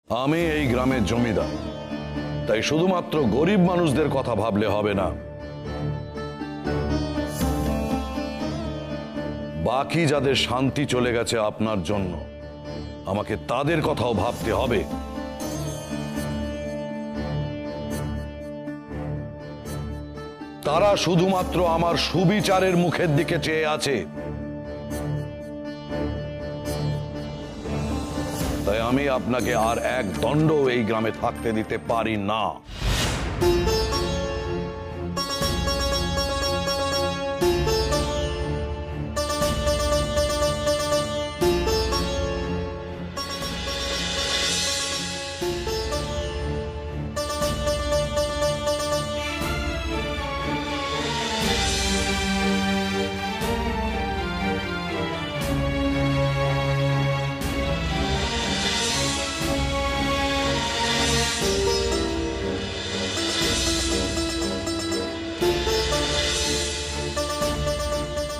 আমি এই গ্রামের জমিদার, তাই শুধুমাত্র গরিব মানুষদের কথা ভাবলে হবে না, বাকি যাদের শান্তি চলে গেছে আপনার জন্য আমাকে তাদের কথাও ভাবতে হবে। তারা শুধুমাত্র আমার সুবিচারের মুখের দিকে চেয়ে আছে, তাই আমি আপনাকে আর এক দণ্ড এই গ্রামে থাকতে দিতে পারি না।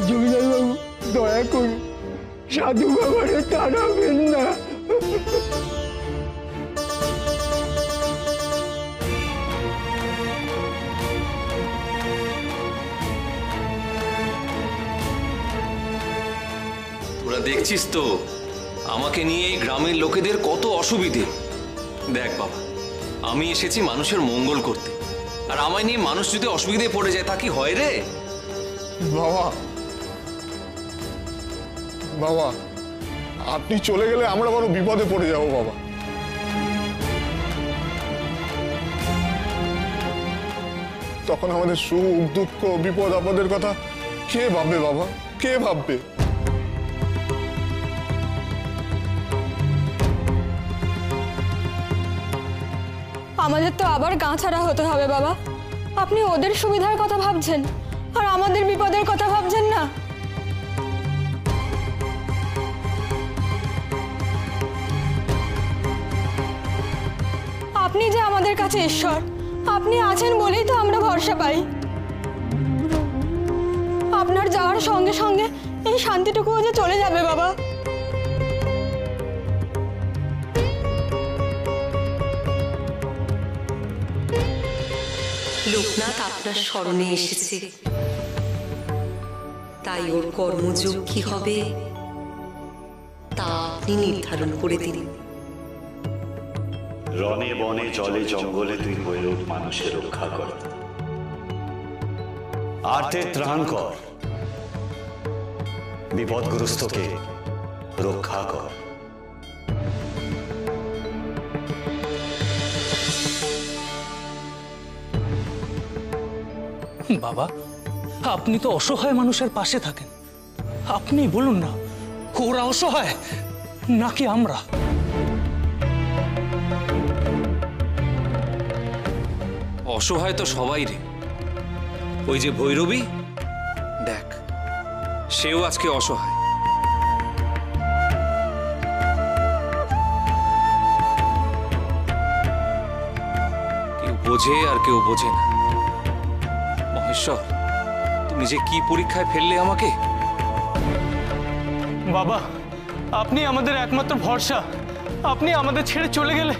জমিদার বাবু, দয়া করুন, সাধু বাবারে তাড়াবেন না। তোরা দেখছিস তো আমাকে নিয়ে এই গ্রামের লোকেদের কত অসুবিধে। দেখ বাবা, আমি এসেছি মানুষের মঙ্গল করতে, আর আমায় নিয়ে মানুষ যদি অসুবিধায় পড়ে যায় তা কি হয় রে? বাবা বাবা, আপনি চলে গেলে আমরা বড় বিপদে পড়ে যাব বাবা। তখন আমাদের সুখ দুঃখ বিপদ আপদের কথা কে ভাববে বাবা, কে ভাববে? আমাদের তো আবার গাঁ ছাড়া হতে হবে বাবা। আপনি ওদের সুবিধার কথা ভাবছেন আর আমাদের বিপদের কথা ভাবছেন না। আপনি যে আমাদের কাছে ঈশ্বর, আপনি আছেন বলেই তো আমরা ভরসা পাই। আপনার যাওয়ার সঙ্গে সঙ্গে এই শান্তিটুকুও যে চলে যাবে বাবা। লোকনাথ আপনার স্মরণে এসেছে, তাই ওর কর্মযোগ কি হবে তা আপনি নির্ধারণ করে দিন। রণে বনে জলে জঙ্গলে তুই ভৈরব মানুষের রক্ষা কর, আর্তে ত্রাণ কর, বিপদগ্রস্তকে রক্ষা কর। বাবা, আপনি তো অসহায় মানুষের পাশে থাকেন, আপনি বলুন না ওরা অসহায় নাকি আমরা? অসহায় তো সবাই রে। ওই যে ভৈরবী, দেখ সেও আজকে অসহায়। কেউ বোঝে আর কেউ বোঝে না। মহেশ্বর, তুমি যে কি পরীক্ষায় ফেললে আমাকে। বাবা, আপনি আমাদের একমাত্র ভরসা, আপনি আমাদের ছেড়ে চলে গেলে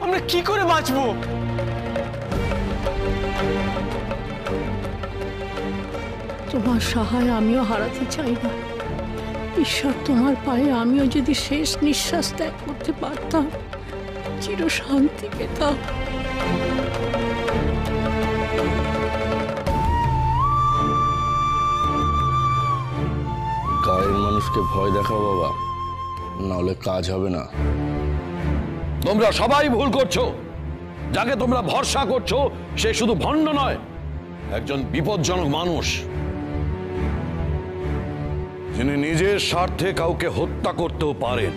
আমরা কি করে বাঁচবো? তোমার সহায় আমিও হারাতে চাই না। ঈশ্বর, তোমার পায়ে আমিও যদি শেষ নিঃশ্বাস ত্যাগ করতে পারতাম, চির শান্তি পেতাম। গায়ের মানুষকে ভয় দেখাও বাবা, নাহলে কাজ হবে না। তোমরা সবাই ভুল করছো। যাকে তোমরা ভরসা করছো সে শুধু ভণ্ড নয়, একজন বিপজ্জনক মানুষ, যিনি নিজের স্বার্থে কাউকে হত্যা করতেও পারেন।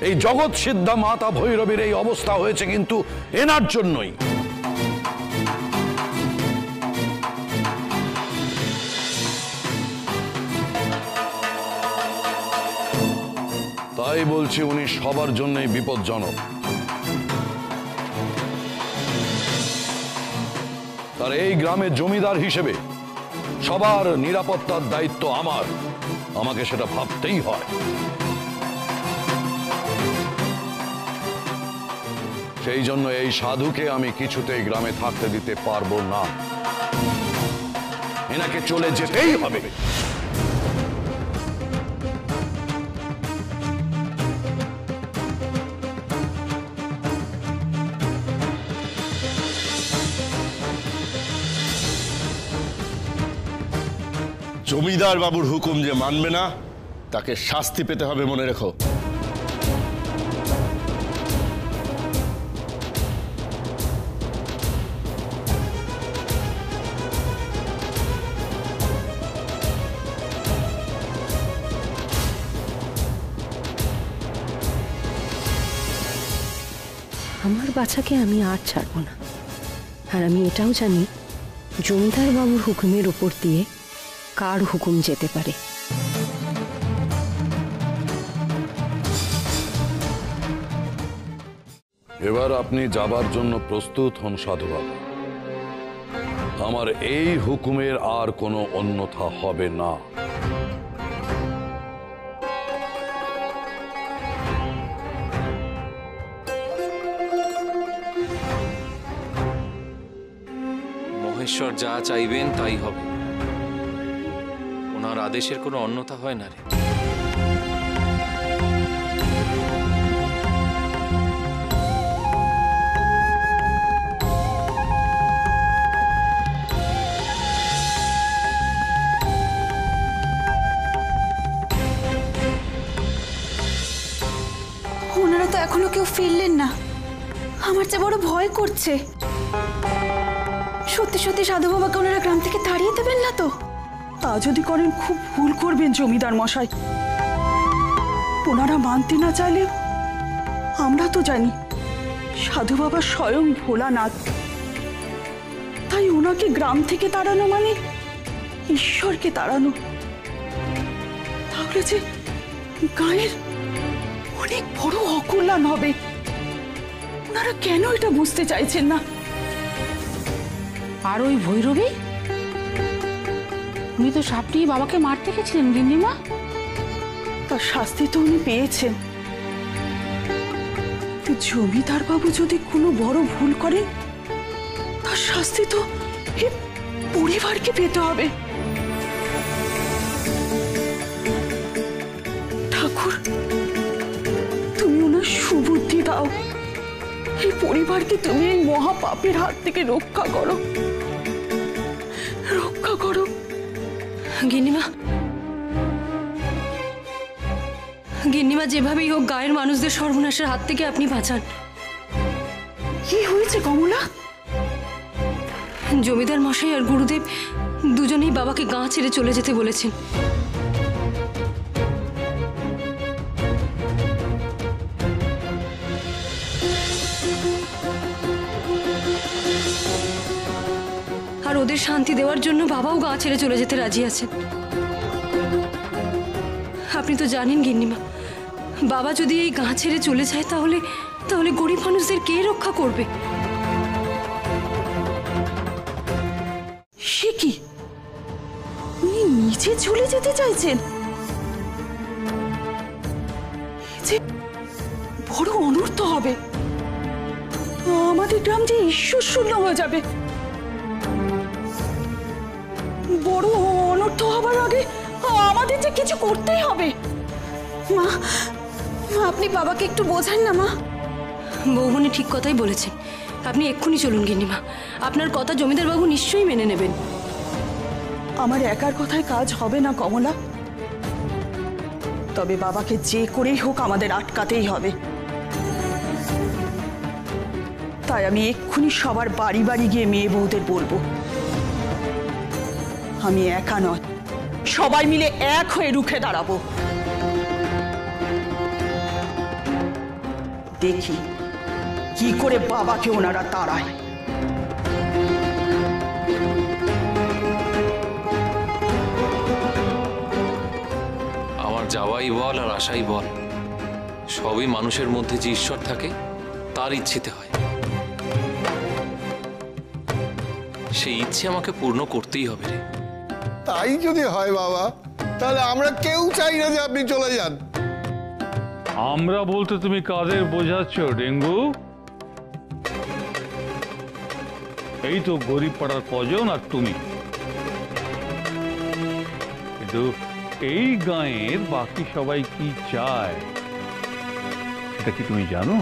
এই জগৎ সিদ্ধা মাতা ভৈরবীর এই অবস্থা হয়েছে কিন্তু এনার জন্যই। তাই বলছি উনি সবার জন্যই বিপজ্জনক। আর এই গ্রামের জমিদার হিসেবে সবার নিরাপত্তার দায়িত্ব আমার। আমাকে সেটা ভাবতেই হয়। সেই জন্য এই সাধুকে আমি কিছুতেই গ্রামে থাকতে দিতে পারবো না। এনাকে চলে যেতেই হবে। জমিদার বাবুর হুকুম যে মানবে না তাকে শাস্তি পেতে হবে, মনে রেখো। আমার বাচ্চাকে আমি আর ছাড়ব না। আর আমি এটাও জানি জমিদার বাবুর হুকুমের উপর দিয়ে কার হুকুম যেতে পারে। এবার আপনি যাবার জন্য প্রস্তুত হন সাধু বাবা। আমার এই হুকুমের আর কোনো অন্যথা হবে না। মহেশ্বর যা চাইবেন তাই হবে, ওনার আদেশের কোনো অন্যথা হয় না রে। ওনারা তো এখনো কেউ ফিরলেন না। আমার যে বড় ভয় করছে। সত্যি সত্যি সাধু বাবাকে ওনারা গ্রাম থেকে তাড়িয়ে দেবেন না তো? তা যদি করেন খুব ভুল করবেন জমিদার মশাই। ওনারা মানতে না চাইলে আমরা তো জানি সাধু বাবা স্বয়ং ভোলানাথ। তাই ওনাকে গ্রাম থেকে তাড়ানো মানে ঈশ্বরকে তাড়ানো। তাহলে যে গায়ের অনেক বড় অকল্যাণ হবে। ওনারা কেন এটা বুঝতে চাইছেন না? আর ওই ভৈরবী, উনি তো সাপটি বাবাকে মারতে গেছিলেন গিন্নিমা। তার শাস্তি তো উনি পেয়েছেন। জমিদার বাবু যদি কোনো বড় ভুল করেন তার শাস্তি তো এই পরিবারকে পেতে হবে। ঠাকুর, তুমি ওনার সুবুদ্ধি দাও। এই পরিবারকে তুমি এই মহাপাপের হাত থেকে রক্ষা করো, রক্ষা করো। গিন্নিমা, গিন্নিমা যেভাবেই হোক গায়ের মানুষদের সর্বনাশের হাত থেকে আপনি বাঁচান। কি হয়েছে কমলা? জমিদার মশাই আর গুরুদেব দুজনেই বাবাকে গাঁ ছেড়ে চলে যেতে বলেছেন। আর ওদের শান্তি দেওয়ার জন্য বাবাও গাঁ ছেড়ে চলে যেতে রাজি আছেন। আপনি তো জানেন গিন্নিমা, বাবা যদি এই গাঁ ছেড়ে চলে যায় তাহলে তাহলে গরিব মানুষদের কে রক্ষা করবে? সে কি, উনি নিচে চলে যেতে চাইছেন? যে বড় অনর্থ হবে। আমাদের গ্রাম যে ঈশ্বর শূন্য হয়ে যাবে। বড় অনর্থ হবার আগে আমাদের যে কিছু করতেই হবে। মা, আপনি বাবাকে একটু বোঝান না মা। বৌমনি ঠিক কথাই বলেছেন। আপনি এক্ষুনি চলুন গিন্নিমা, আপনার কথা জমিদার বাবু নিশ্চয়ই মেনে নেবেন। আমার একার কথায় কাজ হবে না কমলা। তবে বাবাকে যে করেই হোক আমাদের আটকাতেই হবে। তাই আমি এক্ষুনি সবার বাড়ি বাড়ি গিয়ে মেয়ে বউদের বলবো, আমি একা নয়, সবাই মিলে এক হয়ে রুখে দাঁড়াবো। দেখি কি করে বাবাকে ওনারা তাড়ায়। আমার যাওয়াই বল আর আশাই বল, সবই মানুষের মধ্যে যে ঈশ্বর থাকে তার ইচ্ছেতে হয়। সেই ইচ্ছে আমাকে পূর্ণ করতেই হবে রে। তাই যদি হয় বাবা, তাহলে আমরা কেউ চাই না যে আপনি চলে যান। আমরা বলতে তুমি কাদের বোঝাচ্ছ ডেঙ্গু? এই তো গরিব পাড়ার কজন আর তুমি, কিন্তু এই গাঁয়ের বাকি সবাই কি চায় সেটা কি তুমি জানো?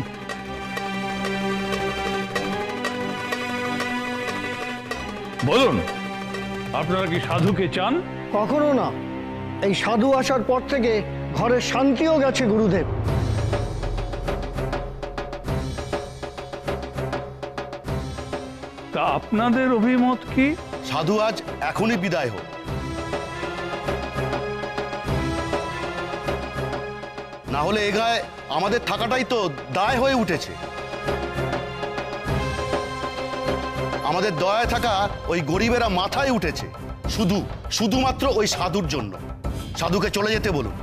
বলুন, আপনারা কি সাধুকে চান? কখনো না। এই সাধু আসার পর থেকে ঘরের শান্তিও গেছে গুরুদেব। তা আপনাদের অভিমত কি? সাধু আজ এখনই বিদায় হোক, না হলে এ গায়ে আমাদের থাকাটাই তো দায় হয়ে উঠেছে। আমাদের দয়ায় থাকা ওই গরিবেরা মাথায় উঠেছে শুধুমাত্র ওই সাধুর জন্য। সাধুকে চলে যেতে বলুন।